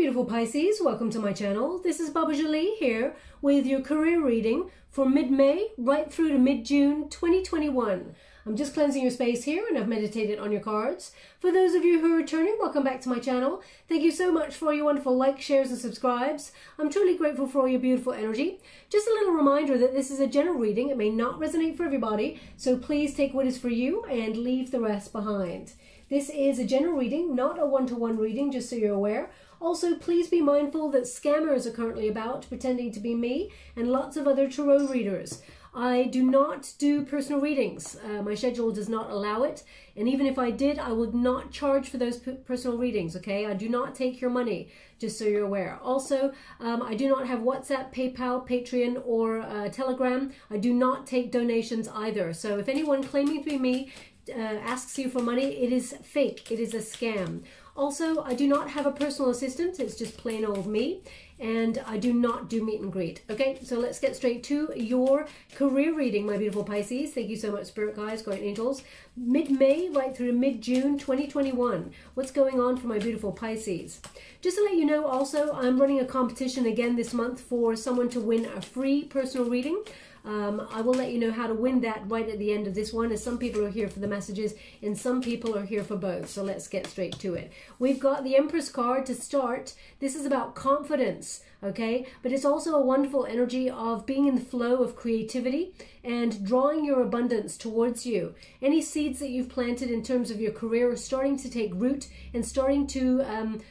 beautiful Pisces, welcome to my channel. This is Baba Jolie here with your career reading for mid-May right through to mid-June 2021. I'm just cleansing your space here and I've meditated on your cards. For those of you who are returning, welcome back to my channel. Thank you so much for your wonderful likes, shares and subscribes. I'm truly grateful for all your beautiful energy. Just a little reminder that this is a general reading. It may not resonate for everybody, so please take what is for you and leave the rest behind. This is a general reading, not a one-to-one reading, just so you're aware. Also, please be mindful that scammers are currently about, pretending to be me, and lots of other tarot readers. I do not do personal readings. My schedule does not allow it. And even if I did, I would not charge for those personal readings, okay? I do not take your money, just so you're aware. Also, I do not have WhatsApp, PayPal, Patreon, or Telegram. I do not take donations either. So if anyone claiming to be me asks you for money, it is fake. It is a scam. Also, I do not have a personal assistant. It's just plain old me. And I do not do meet and greet. Okay, so let's get straight to your career reading, my beautiful Pisces. Thank you so much, Spirit Guides, Guardian Angels. Mid-May right through to mid-June 2021. What's going on for my beautiful Pisces? Just to let you know also, I'm running a competition again this month for someone to win a free personal reading. I will let you know how to win that right at the end of this one, as some people are here for the messages and some people are here for both. So let's get straight to it. We've got the Empress card to start. This is about confidence, okay? But it's also a wonderful energy of being in the flow of creativity and drawing your abundance towards you. Any seeds that you've planted in terms of your career are starting to take root and starting to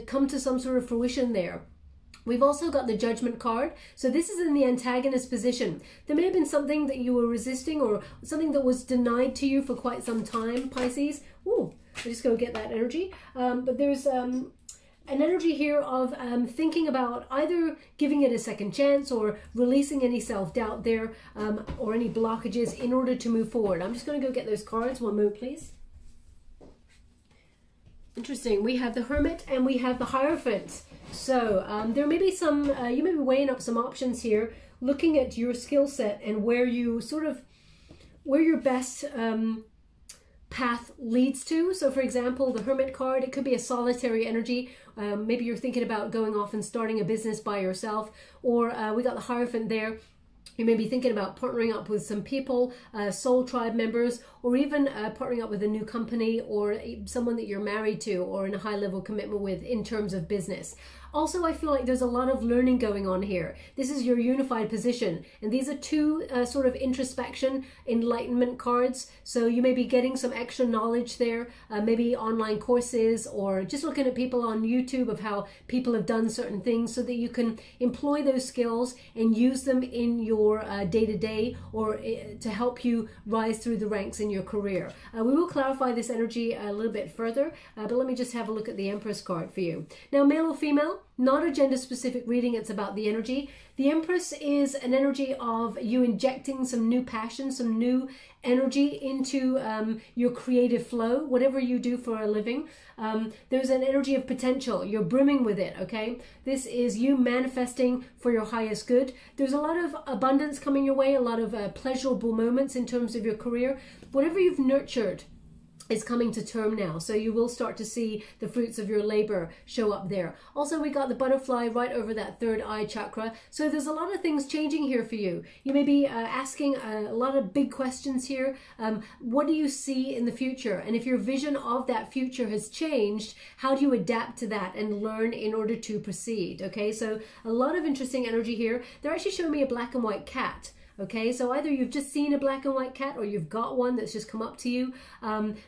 come to some sort of fruition there. We've also got the Judgment card. So this is in the antagonist position. There may have been something that you were resisting or something that was denied to you for quite some time, Pisces. Ooh, I'm just going to get that energy. But there's an energy here of thinking about either giving it a second chance or releasing any self-doubt there or any blockages in order to move forward. I'm just going to go get those cards. One moment, please. Interesting. We have the Hermit and we have the Hierophant. So there may be some, you may be weighing up some options here, looking at your skill set and where you sort of, where your best path leads to. So for example, the Hermit card, it could be a solitary energy. Maybe you're thinking about going off and starting a business by yourself, or we got the Hierophant there. You may be thinking about partnering up with some people, soul tribe members, or even partnering up with a new company or someone that you're married to or in a high level commitment with in terms of business. Also, I feel like there's a lot of learning going on here. This is your unified position. And these are two sort of introspection, enlightenment cards. So you may be getting some extra knowledge there, maybe online courses or just looking at people on YouTube of how people have done certain things so that you can employ those skills and use them in your day-to-day or to help you rise through the ranks in your career. We will clarify this energy a little bit further, but let me just have a look at the Empress card for you. Now, male or female, not a gender specific reading, it's about the energy. The Empress is an energy of you injecting some new passion, some new energy into your creative flow, whatever you do for a living. There's an energy of potential. You're brimming with it, okay? This is you manifesting for your highest good. There's a lot of abundance coming your way, a lot of pleasurable moments in terms of your career. Whatever you've nurtured is coming to term now, so you will start to see the fruits of your labor show up there. Also, we got the butterfly right over that third eye chakra, so there's a lot of things changing here for you. You may be asking a lot of big questions here. What do you see in the future? And if your vision of that future has changed, how do you adapt to that and learn in order to proceed? Okay, so a lot of interesting energy here. They're actually showing me a black and white cat. Okay, so either you've just seen a black and white cat or you've got one that's just come up to you.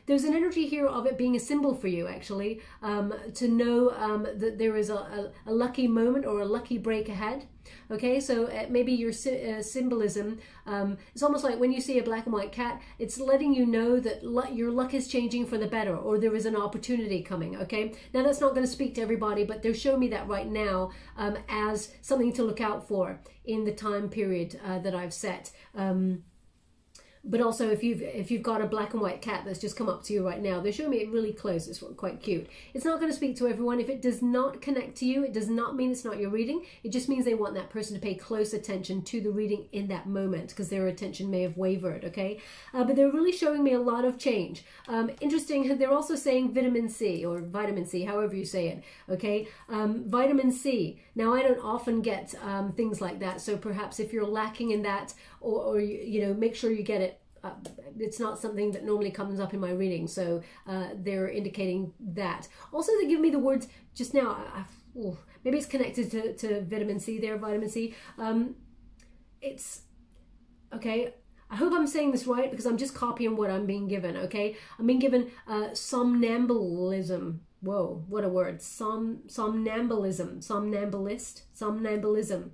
There's an energy here of it being a symbol for you, actually, to know that there is a lucky moment or a lucky break ahead. Okay, so maybe your symbolism, it's almost like when you see a black and white cat, it's letting you know that your luck is changing for the better, or there is an opportunity coming, okay? Now, that's not going to speak to everybody, but they're showing me that right now as something to look out for in the time period that I've set. But also if you've got a black and white cat that's just come up to you right now, they're showing me it really close. It's quite cute. It's not going to speak to everyone. If it does not connect to you, it does not mean it's not your reading. It just means they want that person to pay close attention to the reading in that moment, because their attention may have wavered, okay? But they're really showing me a lot of change. Interesting, they're also saying vitamin C, or vitamin C, however you say it, okay? Vitamin C. Now, I don't often get things like that, so perhaps if you're lacking in that, or you know, make sure you get it. It's not something that normally comes up in my reading, so they're indicating that. Also, they give me the words just now. Maybe it's connected to vitamin C there, vitamin C. It's, okay, I hope I'm saying this right, because I'm just copying what I'm being given, okay? I'm being given somnambulism. Whoa, what a word. Somnambulism. Somnambulism.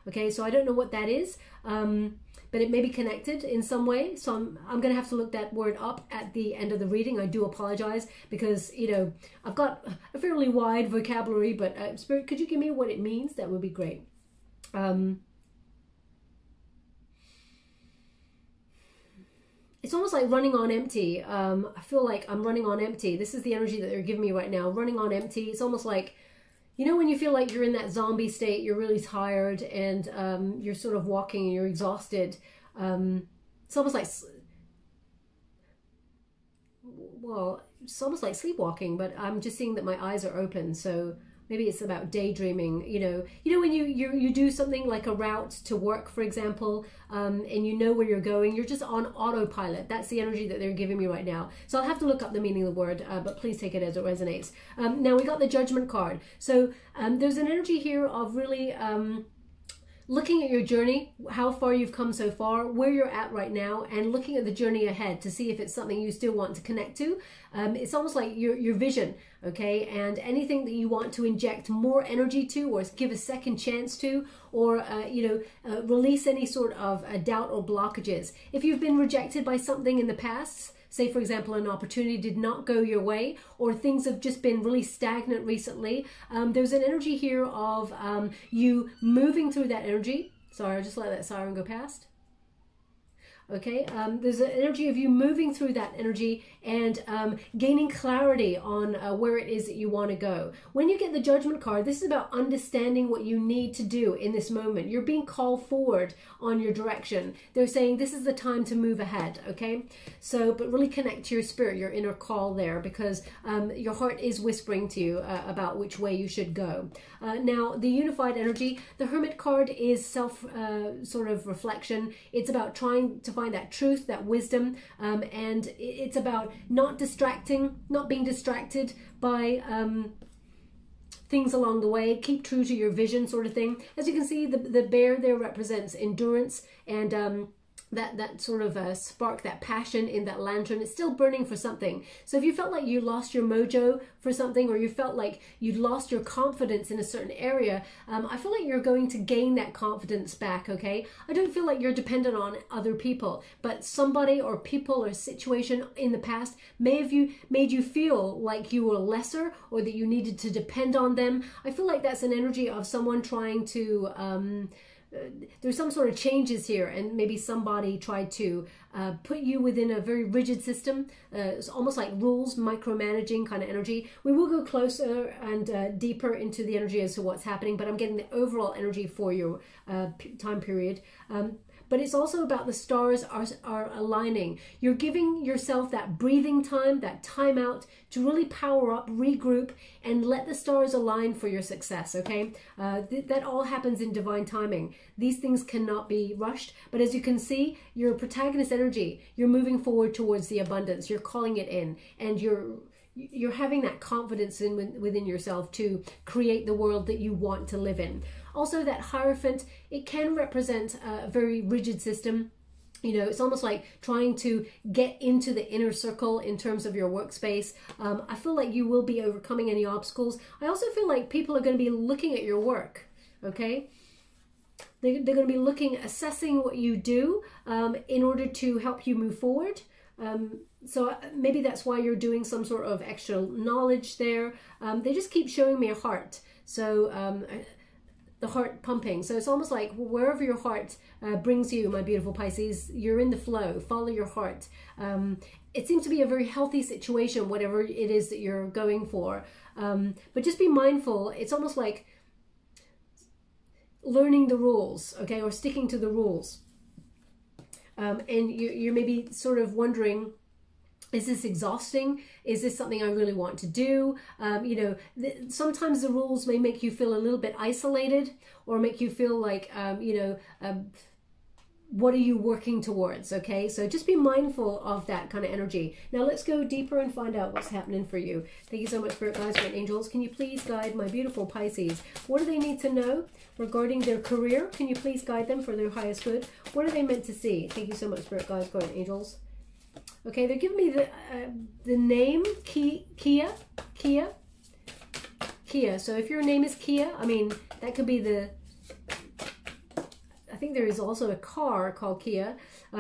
Okay, so I don't know what that is, but it may be connected in some way. So I'm going to have to look that word up at the end of the reading. I do apologize, because, you know, I've got a fairly wide vocabulary, but Spirit, could you give me what it means? That would be great. It's almost like running on empty. I feel like I'm running on empty. This is the energy that they're giving me right now, running on empty. It's almost like, you know, when you feel like you're in that zombie state, you're really tired, and you're sort of walking and you're exhausted. It's almost like, well, it's almost like sleepwalking, but I'm just seeing that my eyes are open. So maybe it's about daydreaming. You know when you do something like a route to work, for example, and you know where you're going, you're just on autopilot. That's the energy that they're giving me right now. So I'll have to look up the meaning of the word, but please take it as it resonates. Now we got the Judgment card. So there's an energy here of really looking at your journey, how far you've come so far, where you're at right now, and looking at the journey ahead to see if it's something you still want to connect to. It's almost like your vision, okay? And anything that you want to inject more energy to, or give a second chance to, or release any sort of doubt or blockages. If you've been rejected by something in the past, say, for example, an opportunity did not go your way, or things have just been really stagnant recently, there's an energy here of you moving through that energy. Sorry, I'll just let that siren go past. Okay, there's an energy of you moving through that energy and gaining clarity on where it is that you want to go. When you get the Judgment card, this is about understanding what you need to do in this moment. You're being called forward on your direction. They're saying this is the time to move ahead, okay? So, but really connect to your spirit, your inner call there, because your heart is whispering to you about which way you should go. Now, the unified energy, the Hermit card is self sort of reflection. It's about trying to find that truth, that wisdom, and it's about not being distracted by things along the way. Keep true to your vision, sort of thing. As you can see, the bear there represents endurance, and that sort of spark, that passion in that lantern. It's still burning for something. So if you felt like you lost your mojo for something, or you felt like you'd lost your confidence in a certain area, I feel like you're going to gain that confidence back, okay? I don't feel like you're dependent on other people, but somebody or people or situation in the past may have made you feel like you were lesser, or that you needed to depend on them. I feel like that's an energy of someone trying to there's some sort of changes here, and maybe somebody tried to put you within a very rigid system. It's almost like rules, micromanaging kind of energy. We will go closer and deeper into the energy as to what's happening, but I'm getting the overall energy for your time period. But it's also about the stars are aligning. You're giving yourself that breathing time, that time out, to really power up, regroup, and let the stars align for your success, okay? That all happens in divine timing. These things cannot be rushed, but as you can see, your protagonist energy, you're moving forward towards the abundance. You're calling it in, and you're having that confidence within yourself to create the world that you want to live in. Also, that Hierophant, it can represent a very rigid system. You know, it's almost like trying to get into the inner circle in terms of your workspace. I feel like you will be overcoming any obstacles. I also feel like people are going to be looking at your work, okay? They're going to be looking, assessing what you do in order to help you move forward. So maybe that's why you're doing some sort of extra knowledge there. They just keep showing me a heart. So the heart pumping. So it's almost like wherever your heart brings you, my beautiful Pisces, you're in the flow. Follow your heart. It seems to be a very healthy situation, whatever it is that you're going for. But just be mindful. It's almost like learning the rules, okay, or sticking to the rules. And you're maybe sort of wondering, is this exhausting? Is this something I really want to do? You know, sometimes the rules may make you feel a little bit isolated, or make you feel like, you know, what are you working towards? Okay, so just be mindful of that kind of energy. Now let's go deeper and find out what's happening for you. Thank you so much, Spirit Guides and Angels. Can you please guide my beautiful Pisces? What do they need to know regarding their career? Can you please guide them for their highest good? What are they meant to see? Thank you so much, Spirit Guides and Angels. Okay, they're giving me the name Kia. So if your name is Kia, I mean, that could be the, I think there is also a car called Kia.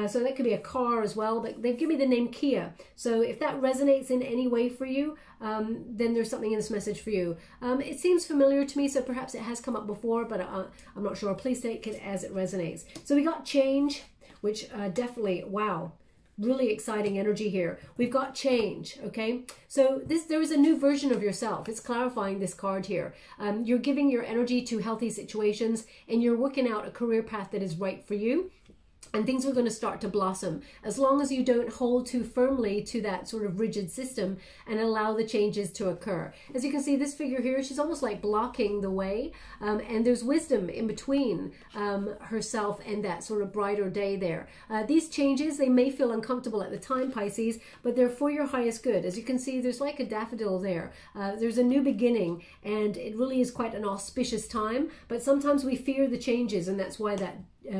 So that could be a car as well, but they give me the name Kia. So if that resonates in any way for you, then there's something in this message for you. It seems familiar to me, so perhaps it has come up before, but I'm not sure. Please take it as it resonates. So we got change, which definitely, wow. Really exciting energy here. We've got change, okay? So there is a new version of yourself. It's clarifying this card here. You're giving your energy to healthy situations, and you're working out a career path that is right for you. And things are going to start to blossom as long as you don't hold too firmly to that sort of rigid system and allow the changes to occur. As you can see, this figure here, she's almost like blocking the way, and there's wisdom in between herself and that sort of brighter day there. These changes, they may feel uncomfortable at the time, Pisces, but they're for your highest good. As you can see, there's like a daffodil there. There's a new beginning, and it really is quite an auspicious time, but sometimes we fear the changes, and that's why that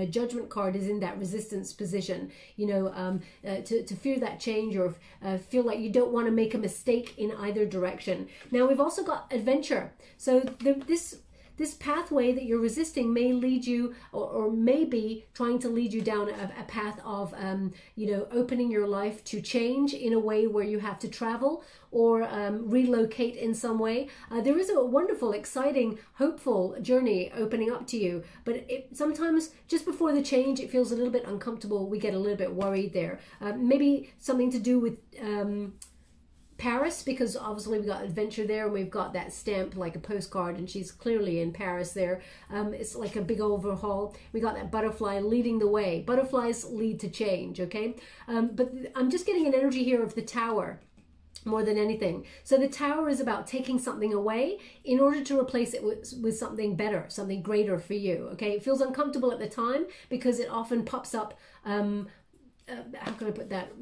Judgment card is in that resistance position, you know, to fear that change, or feel like you don't want to make a mistake in either direction. Now we've also got adventure. So this pathway that you're resisting may lead you, or may be trying to lead you down a path of, you know, opening your life to change in a way where you have to travel or relocate in some way. There is a wonderful, exciting, hopeful journey opening up to you, but sometimes just before the change, it feels a little bit uncomfortable. We get a little bit worried there. Maybe something to do with Paris, because obviously we got adventure there, and we've got that stamp like a postcard, and she's clearly in Paris there. It's like a big overhaul. We got that butterfly leading the way. Butterflies lead to change, okay? But I'm just getting an energy here of the Tower more than anything. So the Tower is about taking something away in order to replace it with something better, something greater for you, okay? It feels uncomfortable at the time because it often pops up how can I put that,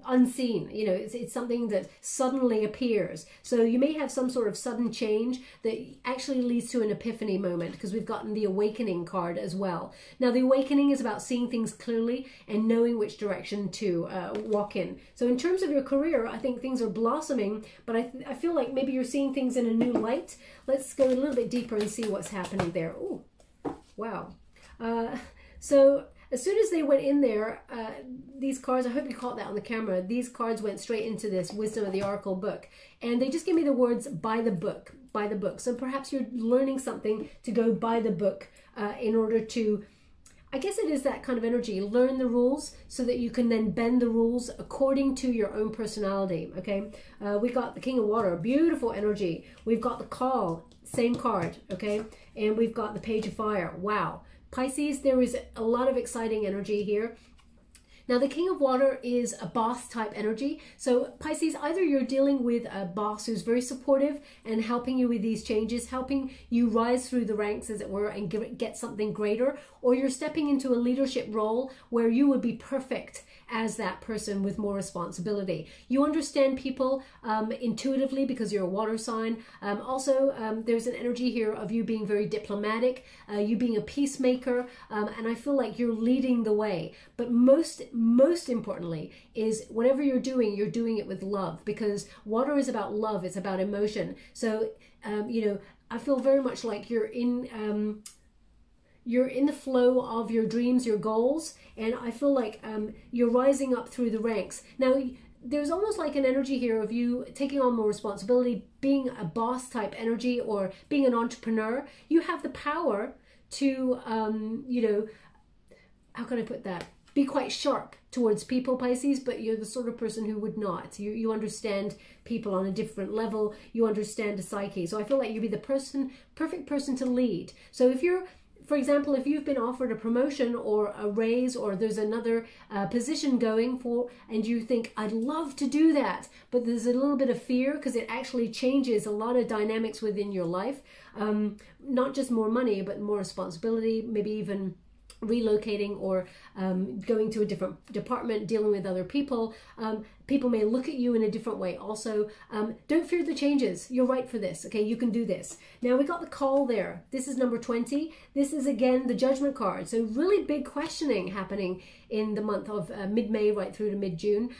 unseen, you know, it's something that suddenly appears. So you may have some sort of sudden change that actually leads to an epiphany moment, because we've gotten the Awakening card as well. Now the Awakening is about seeing things clearly and knowing which direction to walk in. So in terms of your career, I think things are blossoming, but I feel like maybe you're seeing things in a new light. Let's go a little bit deeper and see what's happening there. Oh, wow. So as soon as they went in there, these cards, I hope you caught that on the camera, these cards went straight into this Wisdom of the Oracle book. And they just give me the words, by the book, by the book. So perhaps you're learning something to go by the book in order to, I guess it is that kind of energy, learn the rules so that you can then bend the rules according to your own personality, okay? We got the King of Water, beautiful energy. We've got the Call, same card, okay? And we've got the Page of Fire, wow. Pisces, there is a lot of exciting energy here. Now, the King of Water is a boss type energy. So Pisces, either you're dealing with a boss who's very supportive and helping you with these changes, helping you rise through the ranks, as it were, and get something greater, or you're stepping into a leadership role where you would be perfect as that person with more responsibility. You understand people intuitively because you're a water sign. Also, there's an energy here of you being very diplomatic, you being a peacemaker, and I feel like you're leading the way. But most importantly is whatever you're doing it with love, because water is about love, it's about emotion. So, you know, I feel very much like you're in the flow of your dreams, your goals, and I feel like you're rising up through the ranks. Now, there's almost like an energy here of you taking on more responsibility, being a boss type energy, or being an entrepreneur. You have the power to, you know, how can I put that? Be quite sharp towards people, Pisces, but you're the sort of person who would not. You understand people on a different level. You understand the psyche. So I feel like you'd be the perfect person to lead. So if you're, for example, if you've been offered a promotion or a raise, or there's another position going for, and you think, I'd love to do that, but there's a little bit of fear because it actually changes a lot of dynamics within your life. Not just more money, but more responsibility, maybe even relocating or going to a different department, dealing with other people. People may look at you in a different way also. Don't fear the changes. You're right for this. Okay, you can do this. Now we got the call there. This is number 20. This is again the Judgment card. So really big questioning happening in the month of mid-May right through to mid-June.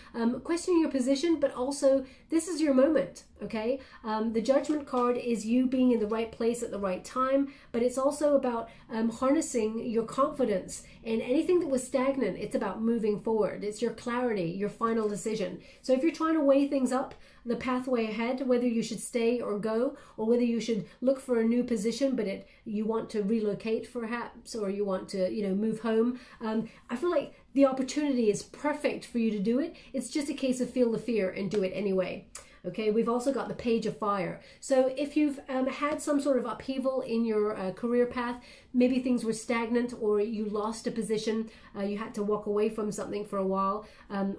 Questioning your position, but also this is your moment. Okay, the Judgment card is you being in the right place at the right time, but it's also about harnessing your confidence, and anything that was stagnant, it's about moving forward. It's your clarity, your final decision. So if you're trying to weigh things up, the pathway ahead, whether you should stay or go, or whether you should look for a new position, but you want to relocate perhaps, or you want to, you know, move home. I feel like the opportunity is perfect for you to do it. It's just a case of feel the fear and do it anyway. Okay, we've also got the Page of Fire. So if you've had some sort of upheaval in your career path, maybe things were stagnant, or you lost a position, you had to walk away from something for a while,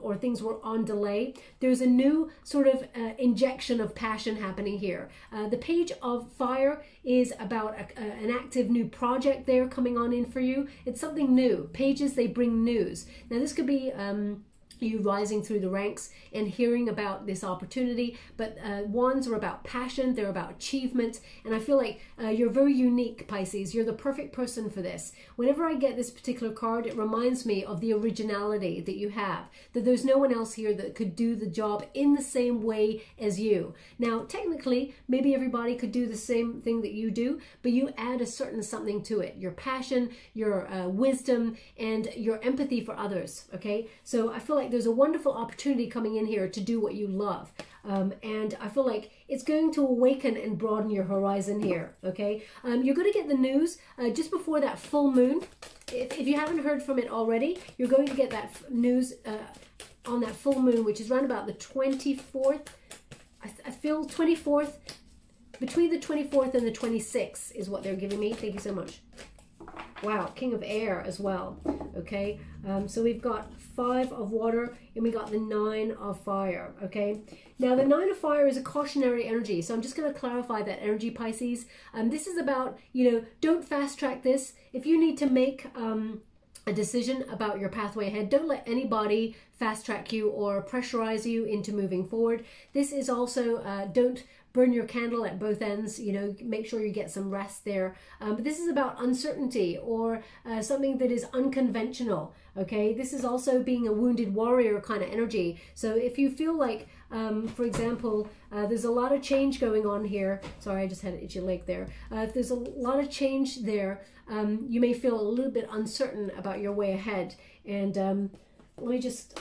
or things were on delay, there's a new sort of injection of passion happening here. The Page of Fire is about an active new project there coming on in for you. It's something new. Pages, they bring news. Now this could be you rising through the ranks and hearing about this opportunity, but wands are about passion, they're about achievement, and I feel like you're very unique, Pisces. You're the perfect person for this. Whenever I get this particular card, it reminds me of the originality that you have, that there's no one else here that could do the job in the same way as you. Now technically maybe everybody could do the same thing that you do, but you add a certain something to it, your passion, your wisdom, and your empathy for others. Okay, so I feel like there's a wonderful opportunity coming in here to do what you love. And I feel like it's going to awaken and broaden your horizon here. Okay, you're going to get the news just before that full moon. If you haven't heard from it already, you're going to get that news on that full moon, which is around about the 24th. I feel 24th, between the 24th and the 26th is what they're giving me. Thank you so much. Wow, King of Air as well. Okay, so we've got 5 of water and we got the 9 of fire. Okay, now the 9 of fire is a cautionary energy, so I'm just going to clarify that energy, Pisces. This is about, you know, don't fast track this. If you need to make a decision about your pathway ahead, don't let anybody fast track you or pressurize you into moving forward. This is also don't burn your candle at both ends, you know, make sure you get some rest there. But this is about uncertainty or something that is unconventional, okay? This is also being a wounded warrior kind of energy. So if you feel like, for example, there's a lot of change going on here. Sorry, I just had an itchy leg there. If there's a lot of change there, you may feel a little bit uncertain about your way ahead. And let me just...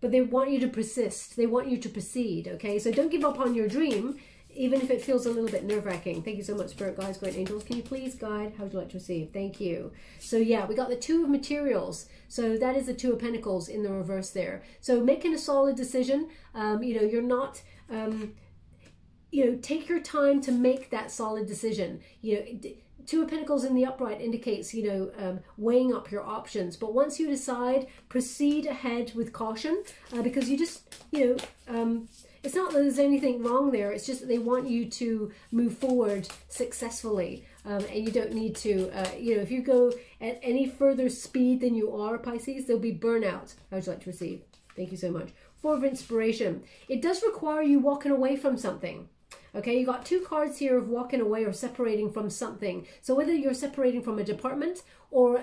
But they want you to persist. They want you to proceed, okay? So don't give up on your dream, even if it feels a little bit nerve-wracking. Thank you so much, Spirit Guides, Great Angels. Can you please guide? How would you like to receive? Thank you. So yeah, we got the 2 of materials. So that is the 2 of Pentacles in the reverse there. So making a solid decision, you know, you're not... you know, take your time to make that solid decision. You know, 2 of Pentacles in the upright indicates, you know, weighing up your options. But once you decide, proceed ahead with caution, because you just, you know, it's not that there's anything wrong there. It's just that they want you to move forward successfully. And you don't need to, you know, if you go at any further speed than you are, Pisces, there'll be burnout. How would you like to receive? Thank you so much. 4 of Inspiration. It does require you walking away from something. Okay, you got 2 cards here of walking away or separating from something. So whether you're separating from a department or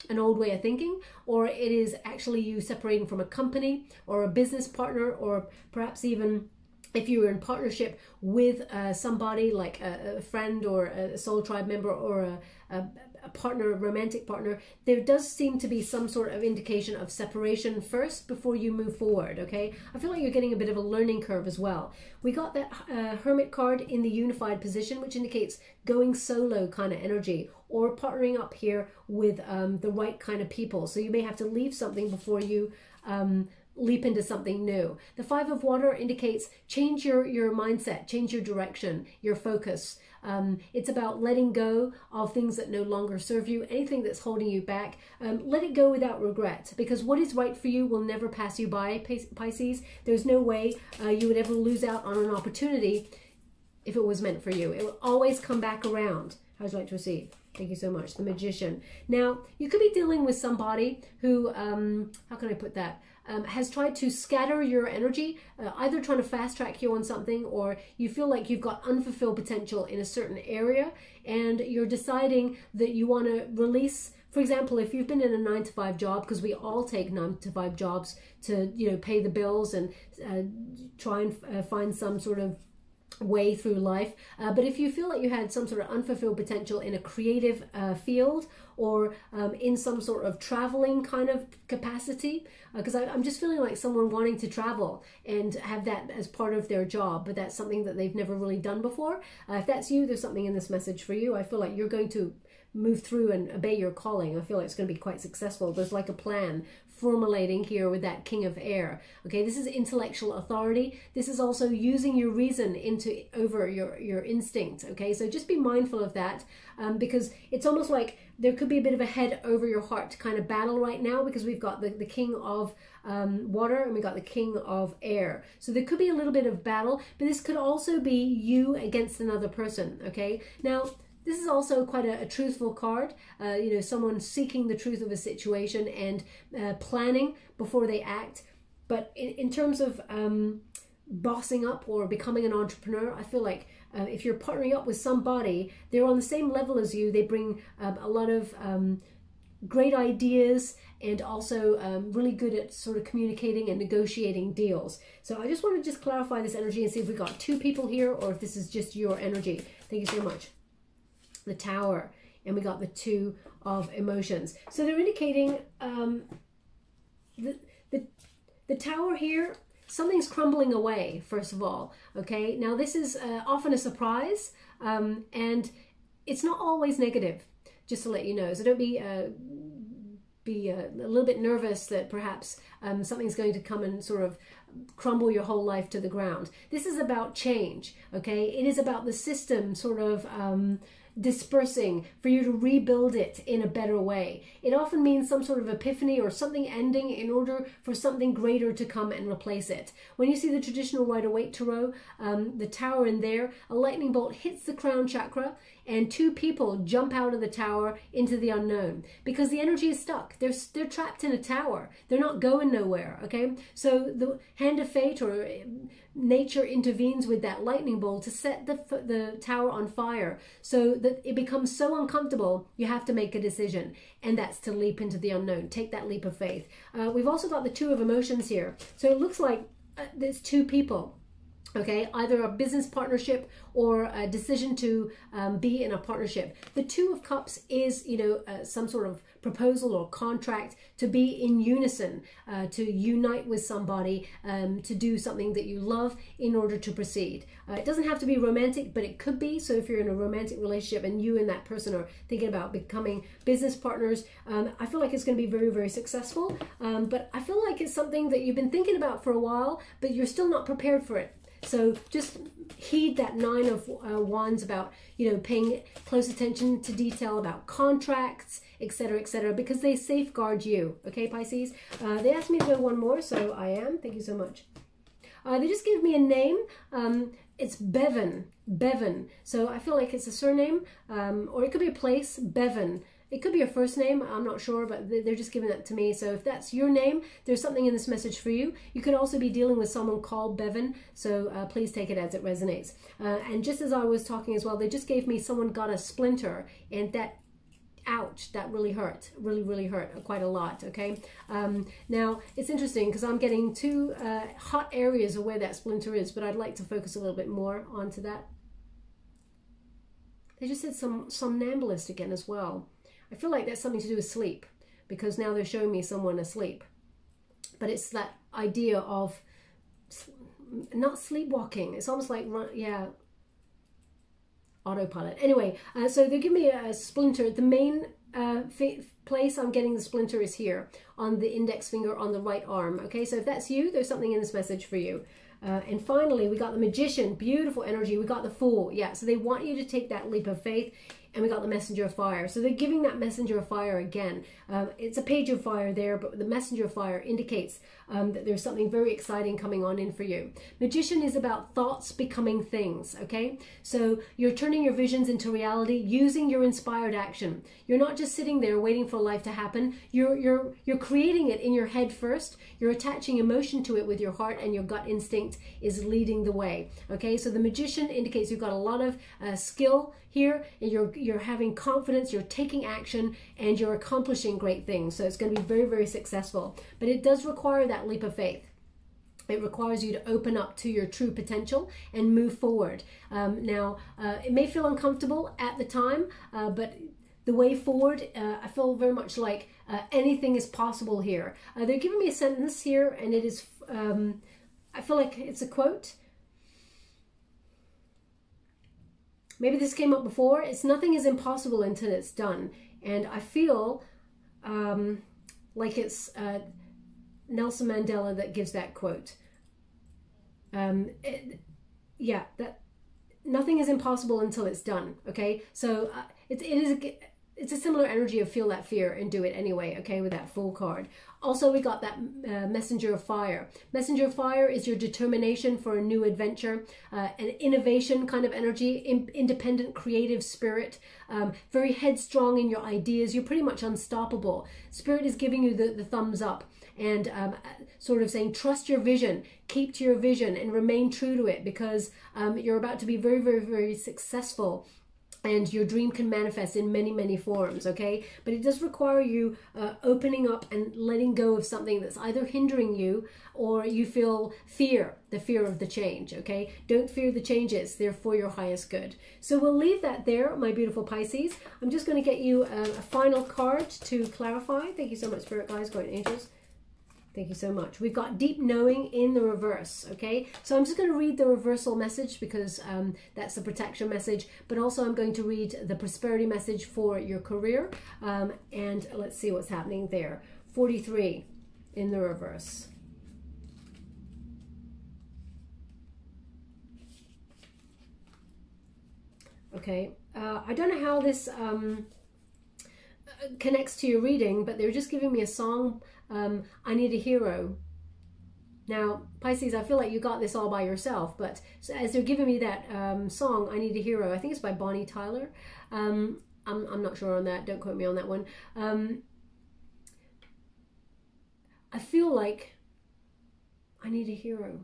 an old way of thinking, or it is actually you separating from a company or a business partner, or perhaps even if you were in partnership with somebody like a friend or a soul tribe member or a a partner, a romantic partner, there does seem to be some sort of indication of separation first before you move forward, okay? I feel like you're getting a bit of a learning curve as well. We got that Hermit card in the unified position, which indicates going solo kind of energy, or partnering up here with the right kind of people. So you may have to leave something before you leap into something new. The Five of Water indicates change your mindset, change your direction, your focus. It's about letting go of things that no longer serve you, anything that's holding you back. Let it go without regret, because what is right for you will never pass you by, Pisces. There's no way you would ever lose out on an opportunity if it was meant for you. It will always come back around. How would you like to receive? Thank you so much. The Magician. Now, you could be dealing with somebody who, how can I put that? Has tried to scatter your energy, either trying to fast track you on something, or you feel like you've got unfulfilled potential in a certain area and you're deciding that you want to release. For example, if you've been in a 9-to-5 job, because we all take 9-to-5 jobs to, you know, pay the bills and try and find some sort of way through life, but if you feel like you had some sort of unfulfilled potential in a creative field, or in some sort of traveling kind of capacity, because I'm just feeling like someone wanting to travel and have that as part of their job, but that's something that they've never really done before. If that's you, there's something in this message for you. I feel like you're going to move through and obey your calling. I feel like it's going to be quite successful. There's like a plan formulating here with that King of Air. Okay, this is intellectual authority. This is also using your reason over your instinct. Okay, so just be mindful of that, because it's almost like there could be a bit of a head over your heart kind of battle right now, because we've got the King of Water and we got the King of Air. So there could be a little bit of battle, but this could also be you against another person. Okay, now this is also quite a truthful card, you know, someone seeking the truth of a situation and planning before they act. But in terms of bossing up or becoming an entrepreneur, I feel like if you're partnering up with somebody, they're on the same level as you. They bring a lot of great ideas and also really good at sort of communicating and negotiating deals. So I just want to just clarify this energy and see if we got two people here or if this is just your energy. Thank you so much. The Tower, and we got the Two of Emotions. So they're indicating the Tower here, something's crumbling away, first of all. Okay, now this is often a surprise, and it's not always negative, just to let you know. So don't be a little bit nervous that perhaps something's going to come and sort of crumble your whole life to the ground. This is about change. Okay, it is about the system sort of dispersing for you to rebuild it in a better way. It often means some sort of epiphany or something ending in order for something greater to come and replace it. When you see the traditional Rider-Waite Tarot, the Tower in there, a lightning bolt hits the crown chakra and two people jump out of the tower into the unknown because the energy is stuck. They're trapped in a tower. They're not going nowhere, okay? So the hand of fate or nature intervenes with that lightning bolt to set the tower on fire so that it becomes so uncomfortable you have to make a decision, and that's to leap into the unknown. Take that leap of faith. We've also got the Two of Emotions here. So it looks like there's two people. Okay, either a business partnership or a decision to be in a partnership. The Two of Cups is, you know, some sort of proposal or contract to be in unison, to unite with somebody, to do something that you love in order to proceed. It doesn't have to be romantic, but it could be. So if you're in a romantic relationship and you and that person are thinking about becoming business partners, I feel like it's going to be very, very successful. But I feel like it's something that you've been thinking about for a while, but you're still not prepared for it. So just heed that Nine of Wands about, you know, paying close attention to detail about contracts, etc., because they safeguard you. Okay, Pisces? They asked me to go one more, so I am. Thank you so much. They just gave me a name. It's Bevan. Bevan. So I feel like it's a surname, or it could be a place. Bevan. It could be your first name, I'm not sure, but they're just giving that to me. So if that's your name, there's something in this message for you. You could also be dealing with someone called Bevan, so please take it as it resonates. And just as I was talking as well, they just gave me someone got a splinter, and that, ouch, that really hurt, really hurt quite a lot, okay? Now, it's interesting because I'm getting two hot areas of where that splinter is, but I'd like to focus a little bit more onto that. They just said somnambulist again as well. I feel like that's something to do with sleep, because now they're showing me someone asleep. But it's that idea of not sleepwalking. It's almost like, yeah, autopilot. Anyway, so they give me a splinter. The main place I'm getting the splinter is here on the index finger on the right arm. Okay, so if that's you, there's something in this message for you. And finally, we got the Magician, beautiful energy. We got the Fool. Yeah, so they want you to take that leap of faith. And we got the Messenger of Fire. So they're giving that Messenger of Fire again. It's a Page of Fire there, but the Messenger of Fire indicates that there's something very exciting coming on in for you. Magician is about thoughts becoming things, okay? So you're turning your visions into reality using your inspired action. You're not just sitting there waiting for life to happen. You're creating it in your head first. You're attaching emotion to it with your heart, and your gut instinct is leading the way, okay? So the Magician indicates you've got a lot of skill here, and you're having confidence, you're taking action, and you're accomplishing great things. So it's going to be very, very successful. But it does require that leap of faith. It requires you to open up to your true potential and move forward. Now, it may feel uncomfortable at the time, but the way forward, I feel very much like anything is possible here. They're giving me a sentence here, and it is, I feel like it's a quote. Maybe this came up before. It's nothing is impossible until it's done. And I feel like it's Nelson Mandela that gives that quote. Yeah, that nothing is impossible until it's done. Okay, so it's a similar energy of feel that fear and do it anyway. Okay, with that Fool card. Also, we got that Messenger of Fire. Messenger of Fire is your determination for a new adventure, an innovation kind of energy, independent, creative spirit, very headstrong in your ideas. You're pretty much unstoppable. Spirit is giving you the thumbs up and sort of saying, trust your vision, keep to your vision and remain true to it, because you're about to be very, very, very successful. And your dream can manifest in many, many forms, okay? But it does require you opening up and letting go of something that's either hindering you, or you feel fear, the fear of the change, okay? Don't fear the changes. They're for your highest good. So we'll leave that there, my beautiful Pisces. I'm just going to get you a final card to clarify. Thank you so much, Spirit Guides, Guardian Angels. Thank you so much. We've got Deep Knowing in the reverse, okay? So I'm just going to read the reversal message, because that's the protection message, but also I'm going to read the prosperity message for your career. And let's see what's happening there. 43 in the reverse. Okay, I don't know how this connects to your reading, but they're just giving me a song, I Need a Hero. Now, Pisces, I feel like you got this all by yourself, but as they're giving me that song, I Need a Hero, I think it's by Bonnie Tyler. I'm not sure on that. Don't quote me on that one. I feel like I need a hero.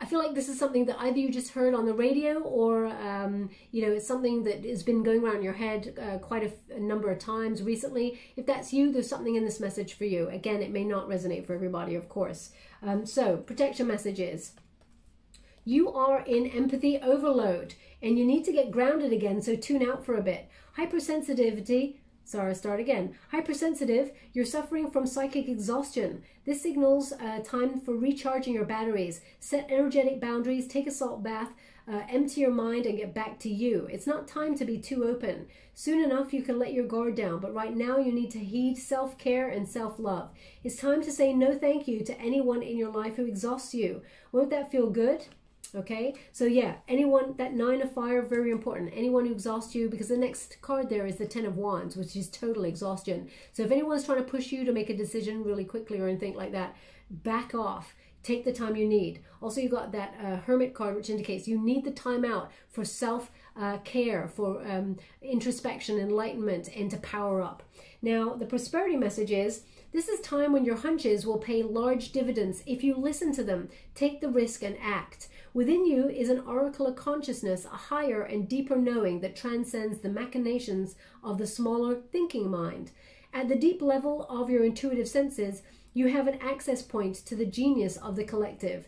I feel like this is something that either you just heard on the radio, or you know, it's something that has been going around your head quite a number of times recently. If that's you, there's something in this message for you. Again, it may not resonate for everybody, of course. So, protection message is, you are in empathy overload and you need to get grounded again, so tune out for a bit. Hypersensitivity. Sorry, start again. Hypersensitive, you're suffering from psychic exhaustion. This signals time for recharging your batteries. Set energetic boundaries, take a salt bath, empty your mind and get back to you. It's not time to be too open. Soon enough, you can let your guard down, but right now you need to heed self-care and self-love. It's time to say no thank you to anyone in your life who exhausts you. Won't that feel good? Okay, so yeah, anyone, that 9 of Fire, very important. Anyone who exhausts you, because the next card there is the 10 of Wands, which is total exhaustion. So if anyone's trying to push you to make a decision really quickly or anything like that, back off. Take the time you need. Also, you got that Hermit card, which indicates you need the time out for self-care, for introspection, enlightenment, and to power up. Now, the prosperity message is, this is time when your hunches will pay large dividends if you listen to them, take the risk, and act. Within you is an oracle of consciousness, a higher and deeper knowing that transcends the machinations of the smaller thinking mind. At the deep level of your intuitive senses, you have an access point to the genius of the collective.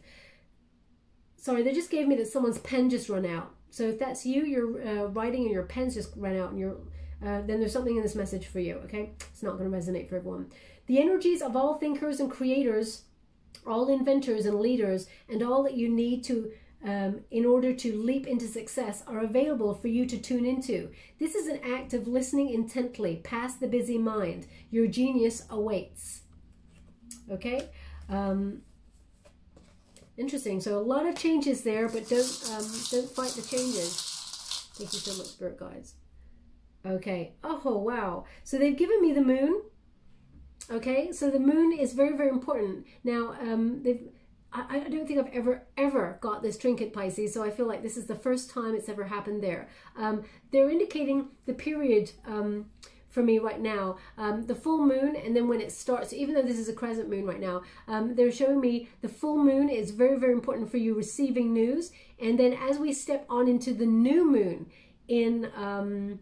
Sorry, they just gave me that someone's pen just run out. So if that's you, you're writing and your pen's just run out and you're then there's something in this message for you, okay? It's not going to resonate for everyone. The energies of all thinkers and creators, all inventors and leaders, and all that you need to in order to leap into success are available for you to tune into. This is an act of listening intently past the busy mind. Your genius awaits. Okay? Interesting. So a lot of changes there, but don't fight the changes. Thank you so much, Spirit Guides. Okay. Oh, wow. So they've given me the moon. Okay, so the moon is very, very important. Now, I don't think I've ever got this trinket, Pisces, so I feel like this is the first time it's ever happened there. They're indicating the period for me right now, the full moon, and then when it starts, even though this is a crescent moon right now, they're showing me the full moon is very, very important for you receiving news. And then as we step on into the new moon in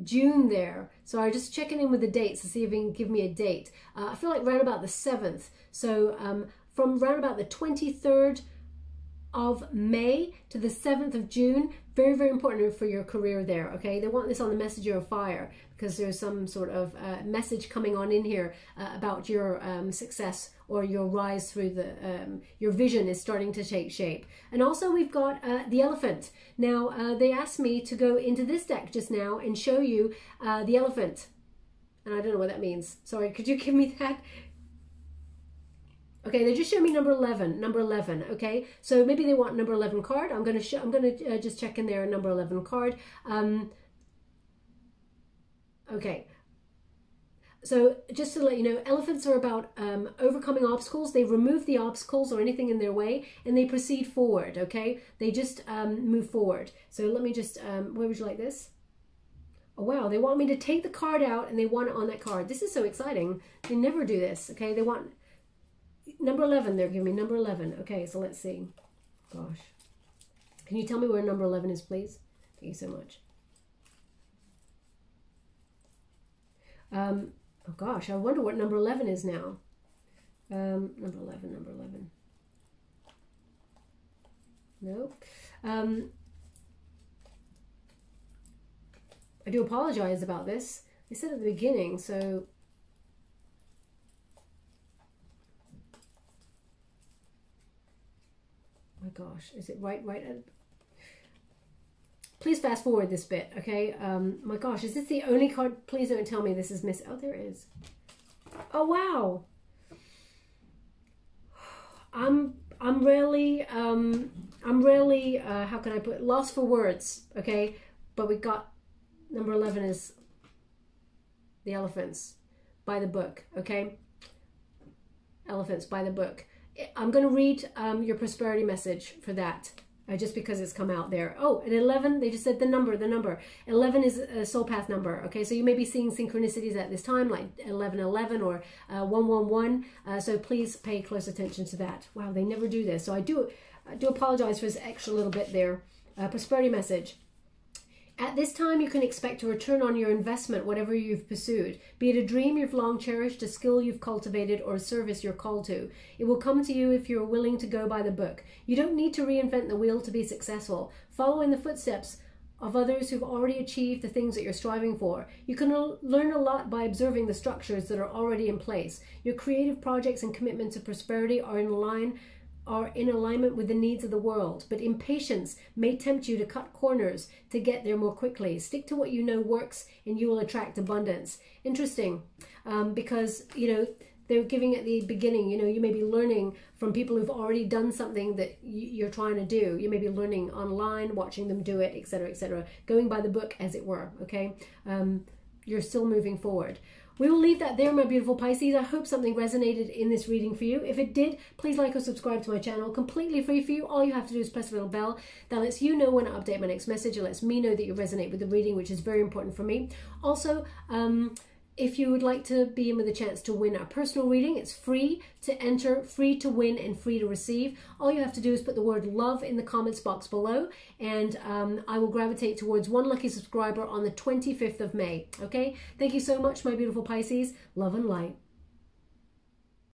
June there. So I'm just checking in with the dates to see if you can give me a date. I feel like round about the 7th. So from round about the 23rd of May to the 7th of June, very, very important for your career there, okay? They want this on the Messenger of Fire because there's some sort of message coming on in here about your success or your rise through the, your vision is starting to take shape. And also we've got the elephant. Now, they asked me to go into this deck just now and show you the elephant. And I don't know what that means. Sorry, could you give me that? Okay, they just showed me number 11, okay? So maybe they want number 11 card. I'm going to just check in there, number 11 card. Okay. So just to let you know, elephants are about overcoming obstacles. They remove the obstacles or anything in their way and they proceed forward, okay? They just move forward. So let me just, where would you like this? Oh, wow, they want me to take the card out and they want it on that card. This is so exciting. They never do this, okay? They want number 11. They're giving me number 11. Okay, so let's see. Gosh. Can you tell me where number 11 is, please? Thank you so much. Oh gosh, I wonder what number 11 is now. Number 11. Nope. I do apologize about this. They said at the beginning, so... My gosh, is it right? Please fast forward this bit, okay? My gosh, is this the only card? Please don't tell me this is missing. Oh, there it is. Oh, wow. I'm really, how can I put it? Lost for words, okay? But we got number 11 is the elephants by the book, okay? Elephants by the book. I'm going to read your prosperity message for that. Just because it's come out there. Oh, and 11, they just said the number. 11 is a soul path number. Okay, so you may be seeing synchronicities at this time, like 1111 or 111. So please pay close attention to that. Wow, they never do this. So I do apologize for this extra little bit there. Prosperity message. At this time, you can expect a return on your investment, whatever you've pursued. Be it a dream you've long cherished, a skill you've cultivated, or a service you're called to. It will come to you if you're willing to go by the book. You don't need to reinvent the wheel to be successful. Follow in the footsteps of others who've already achieved the things that you're striving for. You can learn a lot by observing the structures that are already in place. Your creative projects and commitment to prosperity are in alignment with the needs of the world, but impatience may tempt you to cut corners to get there more quickly. Stick to what you know works and you will attract abundance. Interesting, because, you know, they're giving at the beginning, you know, you may be learning from people who've already done something that you're trying to do. You may be learning online, watching them do it, etc., etc., going by the book, as it were, okay? You're still moving forward. We will leave that there, my beautiful Pisces. I hope something resonated in this reading for you. If it did, please like or subscribe to my channel. Completely free for you. All you have to do is press the little bell. That lets you know when I update my next message. It lets me know that you resonate with the reading, which is very important for me. Also, if you would like to be in with a chance to win a personal reading, it's free to enter, free to win, and free to receive. All you have to do is put the word love in the comments box below, and I will gravitate towards one lucky subscriber on the 25th of May. Okay? Thank you so much, my beautiful Pisces. Love and light.